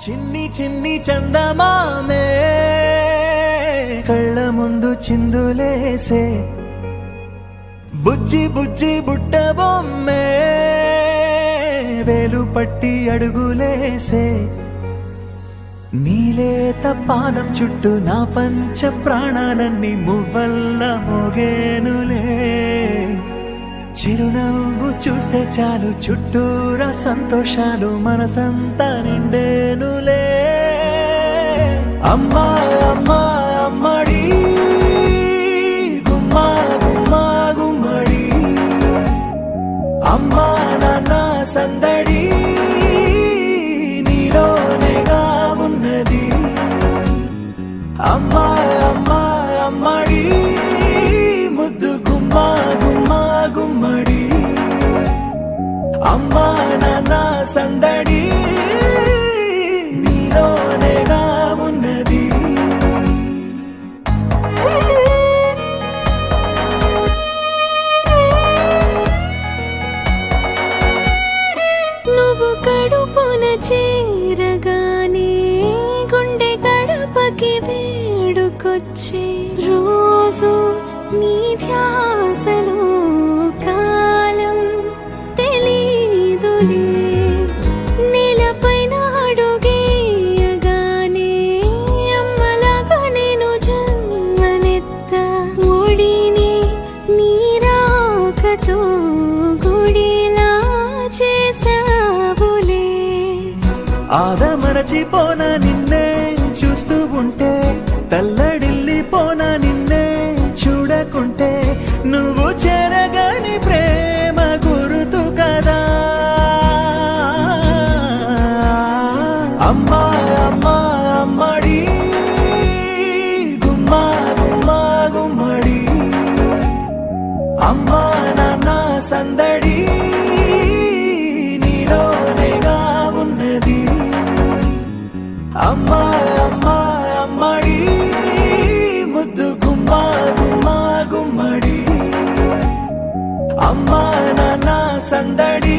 చిన్ని చిన్ని చందమామే కళ్ళ ముందు చిందులేసే బుజ్జి బుజ్జి బుట్ట బొమ్మే వేలు పట్టి అడుగులేసే నీలేత పాదం చుట్టూ నా పంచ ప్రాణాలన్నీ మువ్వల్ల మోగేనులే చిరునవ్వు చూస్తే చాలు చుట్టూరా సంతోషాలు మనసంతా నిండేనులే అమ్మా అమ్మా అమ్మడి గుమ్మా గుమ్మా గుమ్మడి అమ్మా నాన్న సందడి నీలోనేగా ఉన్నది అమ్మా అమ్మా అమ్మడి ముద్దు గుమ్మా గుమ్మా గుమ్మడి అమ్మా నాన్న సందడి నీలోనేగా ఉన్నది నువ్వు కడుపున చేరగానే గుండె గడపకి వేడుకొచ్చే రోజు నీ ధ్యాసలో కాలం తెలీదులే నేలపైన అడుగేయగానే అమ్మలాగా నేను జన్మనెత్త ఒడిని నీ రాకతో గుడిలా చేసావులే ఆదమరచిపోనా నిన్నే చూస్తూ ఉంటే తల్లడిల్లిపోనా నిన్నే చూడకుంటే నువ్వు చెరగని ప్రేమ గుర్తు కదా అమ్మా అమ్మా అమ్మడి గుమ్మా గుమ్మా గుమ్మడి అమ్మా నాన్న సందడి నీలోనేగా ఉన్నది అమ్మా అమ్మా అమ్మడి ముద్దు గుమ్మా గుమ్మా గుమ్మడి అమ్మా నాన్న సందడి